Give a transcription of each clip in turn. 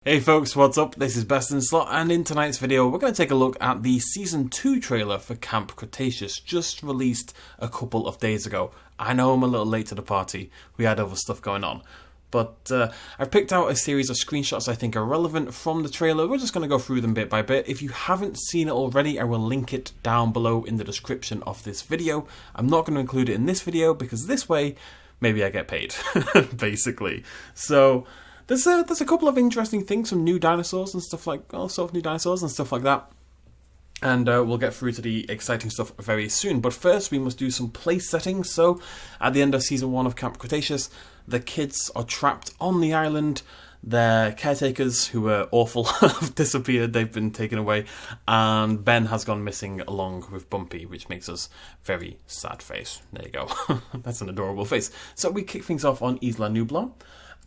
Hey folks, what's up? This is BestInSlot, and in tonight's video we're going to take a look at the Season 2 trailer for Camp Cretaceous, just released a couple of days ago. I know I'm a little late to the party, we had other stuff going on. But I've picked out a series of screenshots I think are relevant from the trailer. We're just going to go through them bit by bit. If you haven't seen it already, I will link it down below in the description of this video. I'm not going to include it in this video because this way, maybe I get paid, basically. So there's a couple of interesting things, some new dinosaurs and stuff like, all sorts of new dinosaurs and stuff like that. And we'll get through to the exciting stuff very soon. But first, we must do some place settings. So, at the end of Season 1 of Camp Cretaceous, the kids are trapped on the island. Their caretakers, who were awful, have disappeared. They've been taken away. And Ben has gone missing along with Bumpy, which makes us very sad face. There you go. That's an adorable face. So, we kick things off on Isla Nublar.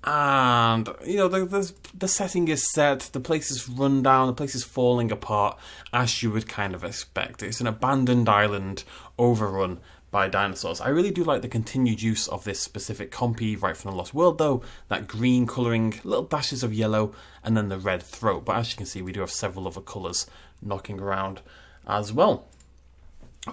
And, you know, the setting is set, the place is run down, the place is falling apart, as you would kind of expect. It's an abandoned island overrun by dinosaurs. I really do like the continued use of this specific compy right from the Lost World, though. That green colouring, little dashes of yellow, and then the red throat. But as you can see, we do have several other colours knocking around as well.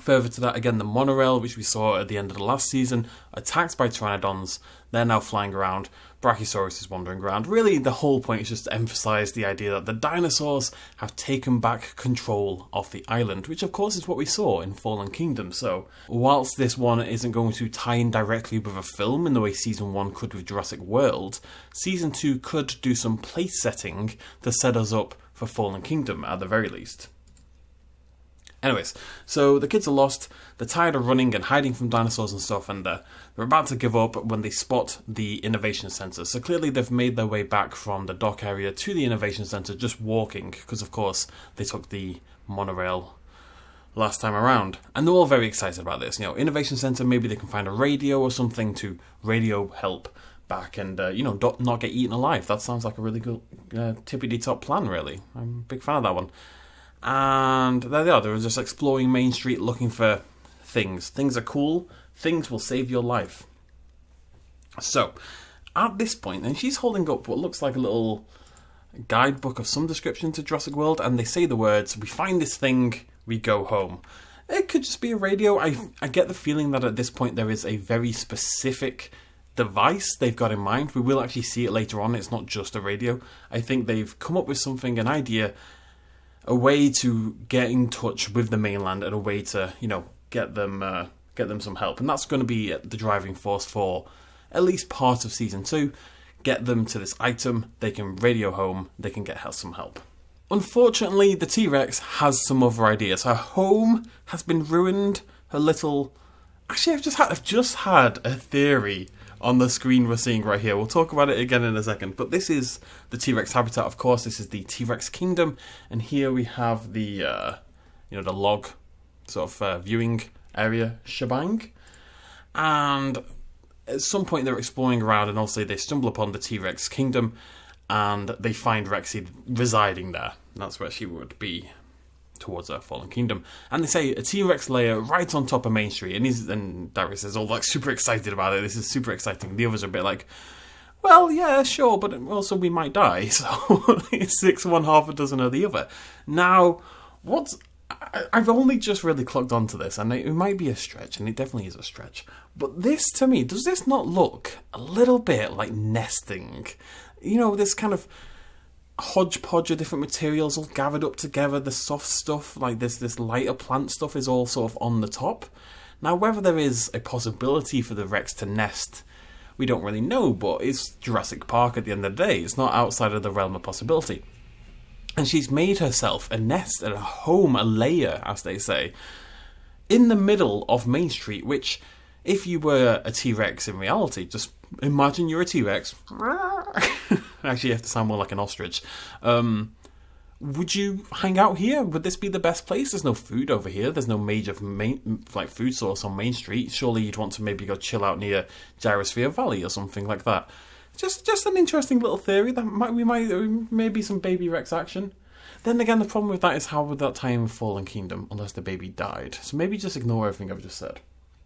Further to that, again, the monorail, which we saw at the end of the last season, attacked by pteranodons. They're now flying around. Brachiosaurus is wandering around. Really, the whole point is just to emphasise the idea that the dinosaurs have taken back control of the island, which of course is what we saw in Fallen Kingdom. So, whilst this one isn't going to tie in directly with a film in the way Season 1 could with Jurassic World, Season 2 could do some place setting to set us up for Fallen Kingdom at the very least. Anyways, so the kids are lost, they're tired of running and hiding from dinosaurs and stuff, and they're about to give up when they spot the Innovation Centre. So clearly they've made their way back from the dock area to the Innovation Centre just walking, because of course they took the monorail last time around. And they're all very excited about this. You know, Innovation Centre, maybe they can find a radio or something to radio help back and, you know, not get eaten alive. That sounds like a really good tippity-top plan, really. I'm a big fan of that one. And there they are, they're just exploring Main Street looking for things. Things are cool, things will save your life. So, at this point, and she's holding up what looks like a little guidebook of some description to Jurassic World, and they say the words, we find this thing, we go home. It could just be a radio. I get the feeling that at this point there is a very specific device they've got in mind. We will actually see it later on, it's not just a radio. I think they've come up with something, an idea, a way to get in touch with the mainland and a way to, you know, get them some help. And that's going to be the driving force for at least part of Season 2. Get them to this item, they can radio home, they can get some help. Unfortunately, the T-Rex has some other ideas. Her home has been ruined, her little... Actually, I've just had a theory on the screen we're seeing right here. We'll talk about it again in a second. But this is the T-Rex habitat, of course. This is the T-Rex kingdom. And here we have the, you know, the log sort of viewing area shebang. And at some point they're exploring around and also they stumble upon the T-Rex kingdom and they find Rexy residing there. And that's where she would be towards her Fallen Kingdom. And they say a T-Rex lair right on top of Main Street. And Darius is all like super excited about it. This is super exciting. The others are a bit like, well, yeah, sure, but also we might die. So it's 6 one, half a dozen of the other. Now, I've only just really clocked onto this, and it might be a stretch, and it definitely is a stretch. But this, to me, does this not look a little bit like nesting? You know, this kind of hodgepodge of different materials all gathered up together. The soft stuff, like this lighter plant stuff, is all sort of on the top. Now, whether there is a possibility for the Rex to nest, we don't really know, but it's Jurassic Park at the end of the day. It's not outside of the realm of possibility. And she's made herself a nest and a home, a lair, as they say, in the middle of Main Street, which, if you were a T-Rex in reality, just imagine you're a T-Rex. Actually, you have to sound more like an ostrich. Would you hang out here? Would this be the best place? There's no food over here. There's no major food source on Main Street. Surely you'd want to maybe go chill out near Gyrosphere Valley or something like that. Just an interesting little theory that maybe some baby Rex action. Then again, the problem with that is how would that tie in with Fallen Kingdom unless the baby died? So maybe just ignore everything I've just said.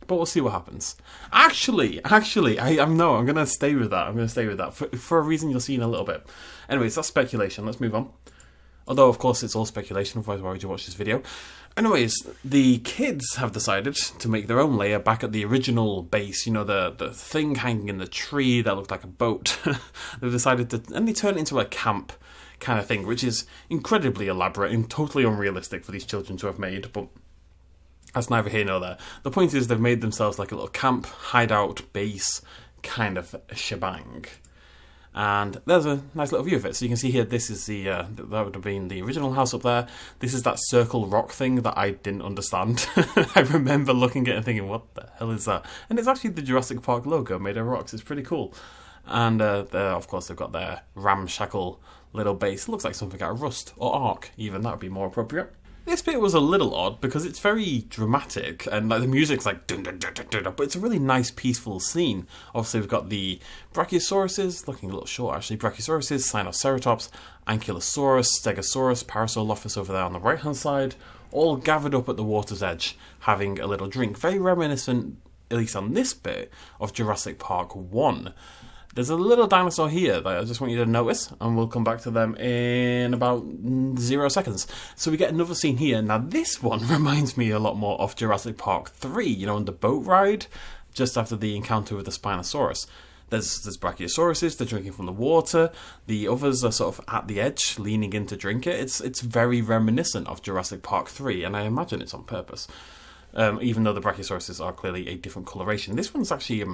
But we'll see what happens. Actually, I'm going to stay with that. I'm going to stay with that for a reason you'll see in a little bit. Anyways, that's speculation. Let's move on. Although, of course, it's all speculation, otherwise why would you watch this video? Anyways, the kids have decided to make their own lair back at the original base. You know, the thing hanging in the tree that looked like a boat. They've decided to... And they turn it into a camp kind of thing, which is incredibly elaborate and totally unrealistic for these children to have made, but... That's neither here nor there. The point is they've made themselves like a little camp, hideout, base kind of shebang. And there's a nice little view of it. So you can see here, this is the, that would have been the original house up there. This is that circle rock thing that I didn't understand. I remember looking at it and thinking, what the hell is that? And it's actually the Jurassic Park logo made of rocks. It's pretty cool. And of course they've got their ramshackle little base. It looks like something out of Rust, or Ark even, that would be more appropriate. This bit was a little odd because it's very dramatic and like the music's like dun dun dun dun dun, but it's a really nice peaceful scene. Obviously we've got the Brachiosauruses, looking a little short actually, Brachiosauruses, Sinoceratops, Ankylosaurus, Stegosaurus, Parasaurolophus over there on the right hand side, all gathered up at the water's edge having a little drink. Very reminiscent, at least on this bit, of Jurassic Park 1. There's a little dinosaur here that I just want you to notice, and we'll come back to them in about 0 seconds. So we get another scene here. Now this one reminds me a lot more of Jurassic Park 3, you know, on the boat ride, just after the encounter with the Spinosaurus. There's Brachiosauruses, they're drinking from the water, the others are sort of at the edge, leaning in to drink it. It's very reminiscent of Jurassic Park 3, and I imagine it's on purpose. Even though the Brachiosauruses are clearly a different coloration. This one's actually...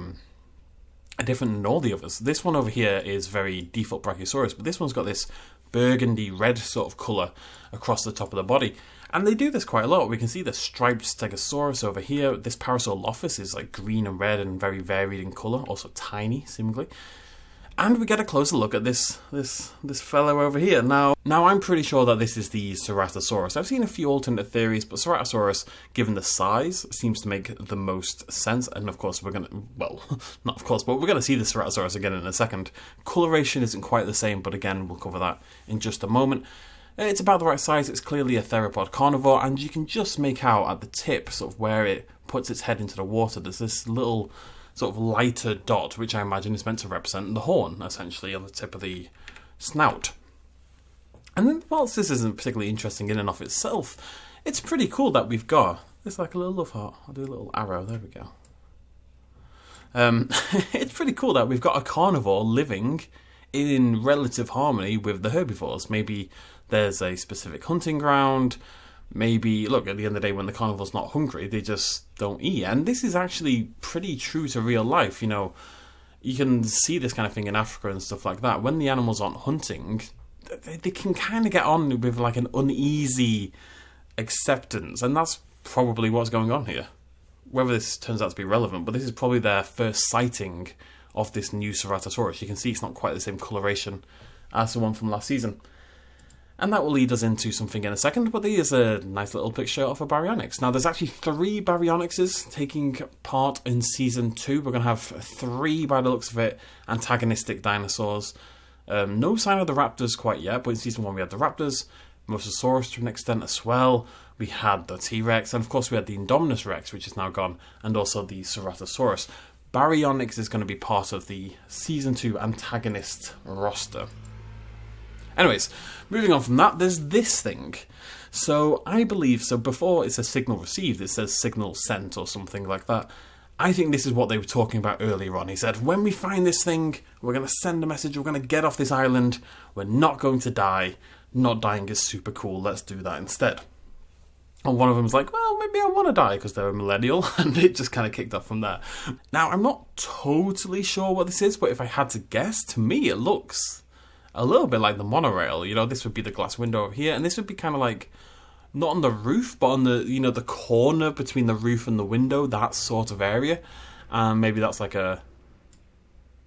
different than all the others. This one over here is very default Brachiosaurus, but this one's got this burgundy red sort of colour across the top of the body. And they do this quite a lot. We can see the striped Stegosaurus over here. This Parasaurolophus is like green and red and very varied in colour, also tiny, seemingly. And we get a closer look at this fellow over here. Now I'm pretty sure that this is the Ceratosaurus. I've seen a few alternate theories, but Ceratosaurus, given the size, seems to make the most sense. And of course we're going to, well, not of course, but we're going to see the Ceratosaurus again in a second. Coloration isn't quite the same, but again, we'll cover that in just a moment. It's about the right size. It's clearly a theropod carnivore, and you can just make out at the tip, sort of where it puts its head into the water, there's this little... sort of lighter dot, which I imagine is meant to represent the horn, essentially, on the tip of the snout. And then, whilst this isn't particularly interesting in and of itself, it's pretty cool that we've got... It's like a little love heart. I'll do a little arrow. There we go. It's pretty cool that we've got a carnivore living in relative harmony with the herbivores. Maybe there's a specific hunting ground... Maybe, look, at the end of the day, when the carnivore's not hungry, they just don't eat. And this is actually pretty true to real life, you know. You can see this kind of thing in Africa and stuff like that. When the animals aren't hunting, they can kind of get on with like an uneasy acceptance. And that's probably what's going on here. Whether this turns out to be relevant, but this is probably their first sighting of this new Ceratosaurus. You can see it's not quite the same coloration as the one from last season. And that will lead us into something in a second, but here's a nice little picture of a Baryonyx. Now, there's actually 3 Baryonyxes taking part in Season 2. We're going to have 3, by the looks of it, antagonistic dinosaurs. No sign of the raptors quite yet, but in Season 1 we had the raptors, Mosasaurus to an extent as well. We had the T-Rex, and of course we had the Indominus Rex, which is now gone, and also the Ceratosaurus. Baryonyx is going to be part of the Season 2 antagonist roster. Anyways, moving on from that, there's this thing. So I believe, so before it says signal received, it says signal sent or something like that. I think this is what they were talking about earlier on. He said, when we find this thing, we're going to send a message, we're going to get off this island, we're not going to die. Not dying is super cool, let's do that instead. And one of them was like, well, maybe I want to die because they're a millennial, and it just kind of kicked off from there. Now, I'm not totally sure what this is, but if I had to guess, to me it looks a little bit like the monorail. You know, this would be the glass window over here, and this would be kind of like, not on the roof, but on the, you know, the corner between the roof and the window, that sort of area. And maybe that's like a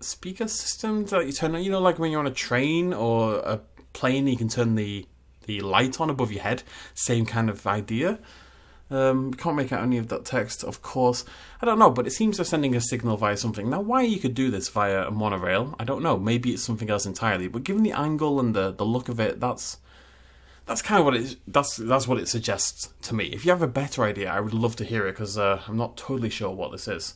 speaker system that you turn on, you know, like when you're on a train or a plane, you can turn the light on above your head. Same kind of idea. Can't make out any of that text, of course. I don't know, but it seems they're sending a signal via something. Now, why you could do this via a monorail, I don't know. Maybe it's something else entirely. But given the angle and the look of it, that's that's kind of what that's what it suggests to me. If you have a better idea, I would love to hear it, because I'm not totally sure what this is.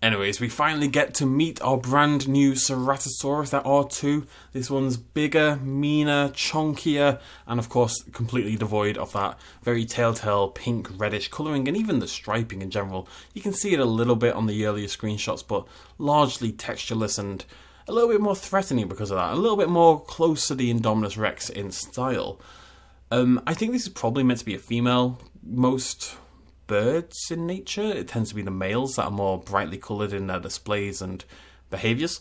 Anyways, we finally get to meet our brand new Ceratosaurus, that R2. This one's bigger, meaner, chunkier, and of course completely devoid of that very telltale pink reddish colouring, and even the striping in general. You can see it a little bit on the earlier screenshots, but largely textureless and a little bit more threatening because of that. A little bit more close to the Indominus Rex in style. I think this is probably meant to be a female. Most birds in nature, it tends to be the males that are more brightly coloured in their displays and behaviours.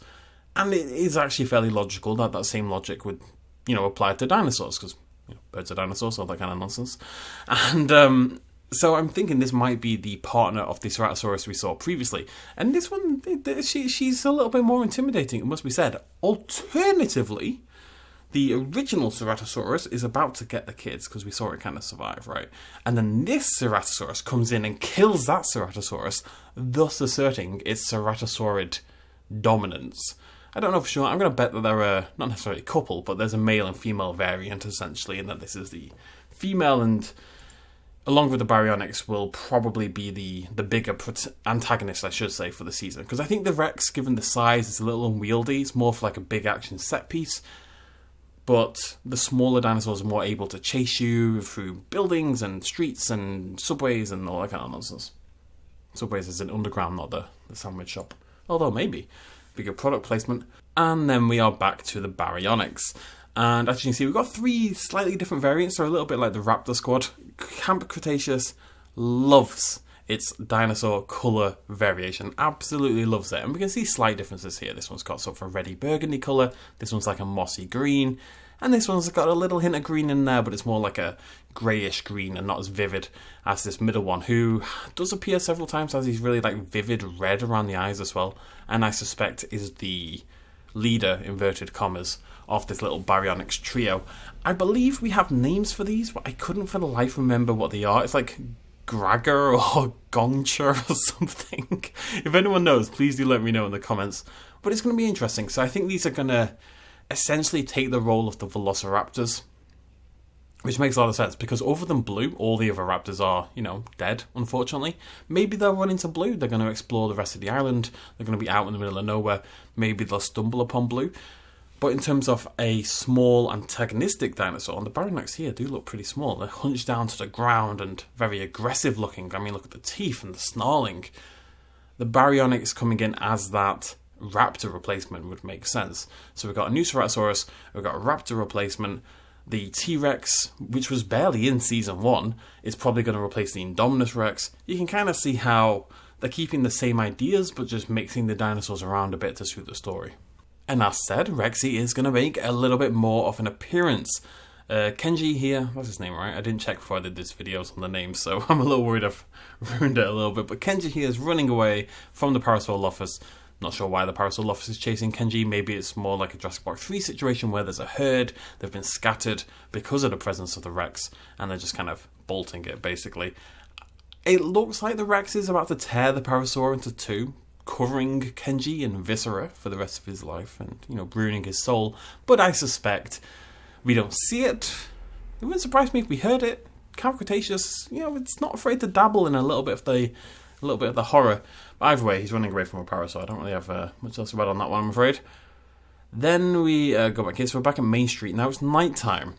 And it is actually fairly logical that that same logic would, apply to dinosaurs, because birds are dinosaurs, all that kind of nonsense. And so I'm thinking this might be the partner of the Ceratosaurus we saw previously. And this one, she's a little bit more intimidating, it must be said. Alternatively, the original Ceratosaurus is about to get the kids, because we saw it kind of survive, right? And then this Ceratosaurus comes in and kills that Ceratosaurus, thus asserting its Ceratosaurid dominance. I don't know for sure. I'm going to bet that there are, not necessarily a couple, but there's a male and female variant, essentially, and that this is the female, and along with the Baryonyx will probably be the bigger antagonist, I should say, for the season. Because I think the Rex, given the size, is a little unwieldy. It's more for like a big action set piece. But the smaller dinosaurs are more able to chase you through buildings and streets and subways and all that kind of nonsense. Subways is an underground, not the sandwich shop. Although maybe. Bigger product placement. And then we are back to the Baryonyx. And as you can see, we've got 3 slightly different variants. They're a little bit like the Raptor squad. Camp Cretaceous loves its dinosaur colour variation. Absolutely loves it. And we can see slight differences here. This one's got sort of a reddy burgundy colour. This one's like a mossy green. And this one's got a little hint of green in there, but it's more like a greyish green and not as vivid as this middle one, who does appear several times as these really like vivid red around the eyes as well. And I suspect is the leader, inverted commas, of this little Baryonyx trio. I believe we have names for these, but I couldn't for the life remember what they are. It's like Gragger or Gongcher or something. If anyone knows, please do let me know in the comments. But it's going to be interesting. So I think these are going to essentially take the role of the velociraptors, which makes a lot of sense, because other than Blue, all the other raptors are, dead, unfortunately. Maybe they'll run into Blue, they're going to explore the rest of the island, they're going to be out in the middle of nowhere, maybe they'll stumble upon Blue. But in terms of a small antagonistic dinosaur, and the Baryonyx here do look pretty small. They're hunched down to the ground and very aggressive looking. I mean, look at the teeth and the snarling. The Baryonyx coming in as that raptor replacement would make sense. So we've got a new Ceratosaurus, we've got a raptor replacement. The T-Rex, which was barely in Season 1, is probably going to replace the Indominus Rex. You can kind of see how they're keeping the same ideas, but just mixing the dinosaurs around a bit to suit the story. And as said, Rexy is going to make a little bit more of an appearance. Kenji here, what's his name, right? I didn't check before I did this videos on the names, so I'm a little worried I've ruined it a little bit. But Kenji here is running away from the Parasaurolophus. Not sure why the Parasaurolophus is chasing Kenji. Maybe it's more like a Jurassic Park 3 situation where there's a herd, they've been scattered because of the presence of the Rex, and they're just kind of bolting it, basically. It looks like the Rex is about to tear the Parasaur into 2, covering Kenji in viscera for the rest of his life and, ruining his soul. But I suspect we don't see it. It wouldn't surprise me if we heard it. Camp Cretaceous, it's not afraid to dabble in a little bit of the horror. But either way, he's running away from a Parasaur. I don't really have much else to add on that one, I'm afraid. Then we go back here. So we're back at Main Street. Now it's nighttime.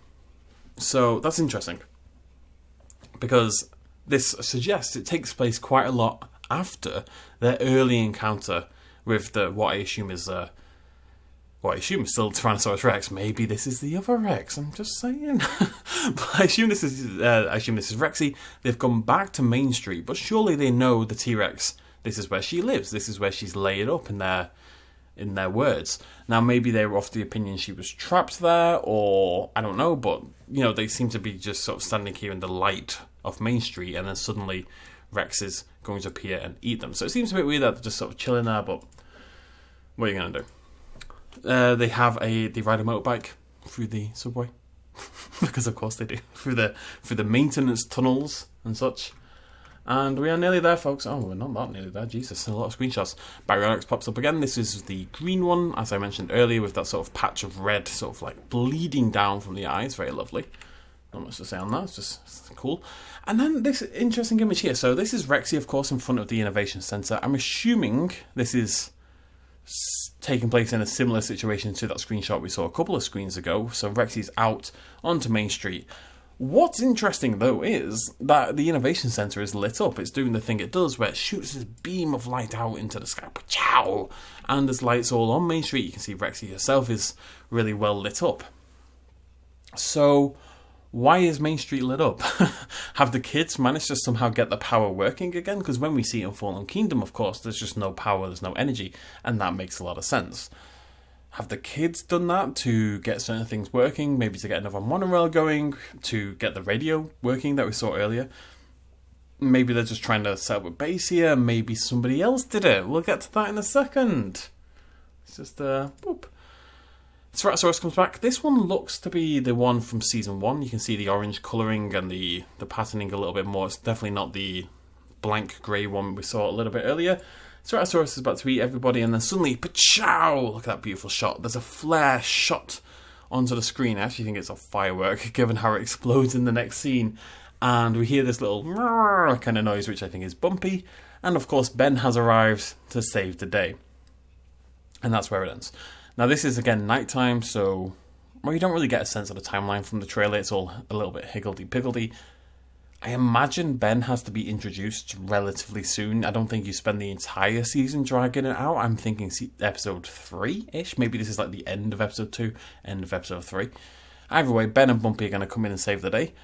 So that's interesting, because this suggests it takes place quite a lot after their early encounter with what I assume is still Tyrannosaurus Rex. Maybe this is the other Rex. I'm just saying. But I assume this is Rexy. They've gone back to Main Street, but surely they know the T-Rex. This is where she lives. This is where she's laid up in their words. Now maybe they were of the opinion she was trapped there, or I don't know. But they seem to be just sort of standing here in the light of Main Street, and then suddenly Rex is going to appear and eat them. So it seems a bit weird that they're just sort of chilling there, but what are you going to do? They ride a motorbike through the subway, because of course they do, through the maintenance tunnels and such. And we are nearly there, folks. Oh, we're not that nearly there. Jesus, a lot of screenshots. Baryonyx pops up again. This is the green one, as I mentioned earlier, with that sort of patch of red, sort of like bleeding down from the eyes. Very lovely. Not much to say on that, it's cool. And then this interesting image here. So this is Rexy, of course, in front of the Innovation Centre. I'm assuming this is taking place in a similar situation to that screenshot we saw a couple of screens ago. So Rexy's out onto Main Street. What's interesting, though, is that the Innovation Centre is lit up. It's doing the thing it does, where it shoots this beam of light out into the sky. Chow! And there's lights all on Main Street. You can see Rexy herself is really well lit up. So why is Main Street lit up? Have the kids managed to somehow get the power working again? Because when we see in Fallen Kingdom, of course, there's just no power, there's no energy, and that makes a lot of sense. Have the kids done that to get certain things working? Maybe to get another monorail going, to get the radio working that we saw earlier? Maybe they're just trying to set up a base here. Maybe somebody else did it. We'll get to that in a second. It's just, boop. Ceratosaurus comes back. This one looks to be the one from Season 1. You can see the orange colouring and the patterning a little bit more. It's definitely not the blank grey one we saw a little bit earlier. Ceratosaurus is about to eat everybody, and then suddenly, pa-chow! Look at that beautiful shot. There's a flare shot onto the screen. I actually think it's a firework, given how it explodes in the next scene. And we hear this little kind of noise, which I think is bumpy. And of course, Ben has arrived to save the day. And that's where it ends. Now, this is, again, nighttime, so you don't really get a sense of the timeline from the trailer. It's all a little bit higgledy-piggledy. I imagine Ben has to be introduced relatively soon. I don't think you spend the entire season dragging it out. I'm thinking episode 3-ish. Maybe this is like the end of episode 2, end of episode 3. Either way, Ben and Bumpy are going to come in and save the day.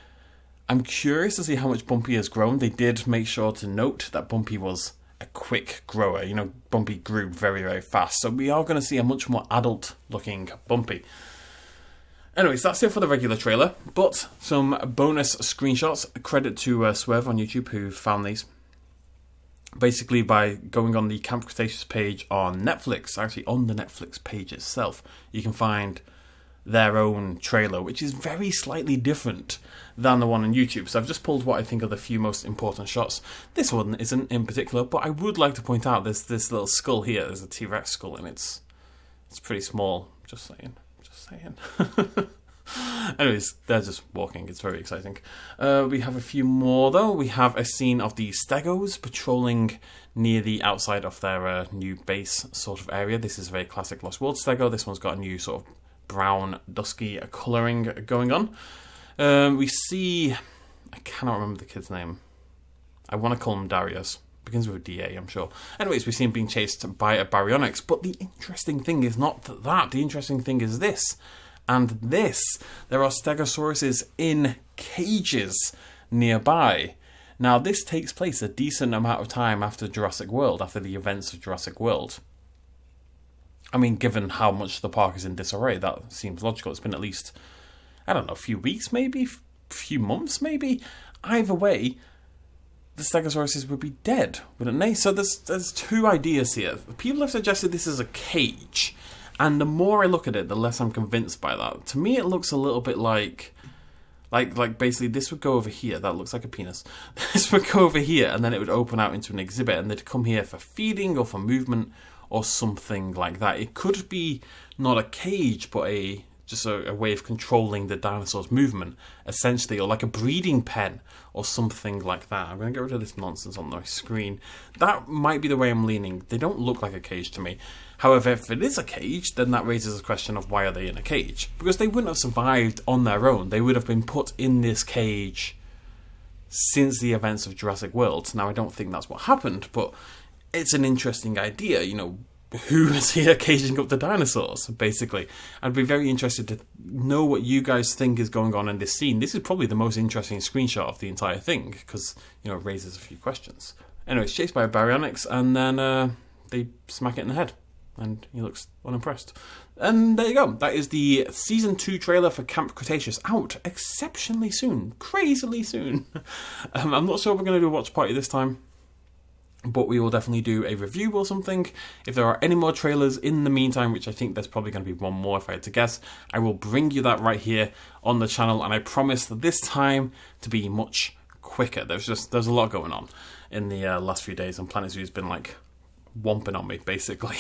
I'm curious to see how much Bumpy has grown. They did make sure to note that Bumpy was a quick grower. You know, Bumpy grew very, very fast. So we are going to see a much more adult-looking Bumpy. Anyways, that's it for the regular trailer, but some bonus screenshots. Credit to Swerve on YouTube who found these. Basically, by going on the Camp Cretaceous page on Netflix, actually on the Netflix page itself, you can find their own trailer, which is very slightly different than the one on YouTube. So I've just pulled what I think are the few most important shots. This one isn't in particular, but I would like to point out there's this little skull here. There's a T-Rex skull, and it's pretty small. Just saying. Anyways, they're just walking. It's very exciting. We have a few more, though. We have a scene of the Stegos patrolling near the outside of their new base sort of area. This is a very classic Lost World Stego. This one's got a new sort of brown, dusky colouring going on. We see... I cannot remember the kid's name. I want to call him Darius. Begins with a D-A, I'm sure. Anyways, we see him being chased by a Baryonyx. But the interesting thing is not that. The interesting thing is this. And this. There are Stegosauruses in cages nearby. Now, this takes place a decent amount of time after Jurassic World, after the events of Jurassic World. I mean, given how much the park is in disarray, that seems logical. It's been at least, I don't know, a few weeks maybe? A few months maybe? Either way, the Stegosauruses would be dead, wouldn't they? So there's two ideas here. People have suggested this is a cage, and the more I look at it, the less I'm convinced by that. To me, it looks a little bit like basically this would go over here. That looks like a penis. This would go over here, and then it would open out into an exhibit, and they'd come here for feeding or for movement or something like that. It could be not a cage, but just a way of controlling the dinosaur's movement, essentially, or like a breeding pen or something like that. I'm going to get rid of this nonsense on the screen. That might be the way I'm leaning. They don't look like a cage to me. However, if it is a cage, then that raises a question of why are they in a cage? Because they wouldn't have survived on their own. They would have been put in this cage since the events of Jurassic World. Now, I don't think that's what happened, but it's an interesting idea, you know. Who is here caging up the dinosaurs, basically? I'd be very interested to know what you guys think is going on in this scene. This is probably the most interesting screenshot of the entire thing, because, you know, it raises a few questions. Anyway, it's chased by a Baryonyx, and then they smack it in the head, and he looks unimpressed. And there you go. That is the Season 2 trailer for Camp Cretaceous, out exceptionally soon. Crazily soon. I'm not sure we're going to do a watch party this time, but we will definitely do a review or something. If there are any more trailers in the meantime, which I think there's probably going to be one more if I had to guess, I will bring you that right here on the channel, and I promise that this time to be much quicker. There's a lot going on in the last few days, and Planet Zoo has been like whomping on me, basically.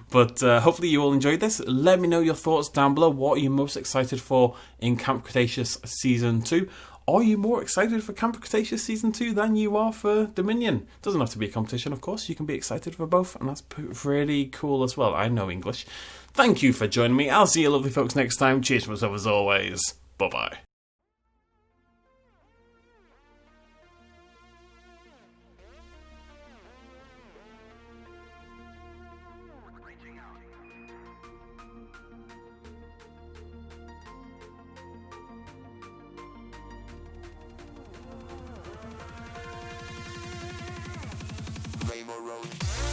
But hopefully you all enjoyed this. Let me know your thoughts down below. What are you most excited for in Camp Cretaceous Season 2? Are you more excited for Camp Cretaceous Season 2 than you are for Dominion? Doesn't have to be a competition, of course. You can be excited for both, and that's really cool as well. I know English. Thank you for joining me. I'll see you lovely folks next time. Cheers to myself as always. Bye-bye. Rainbow Road.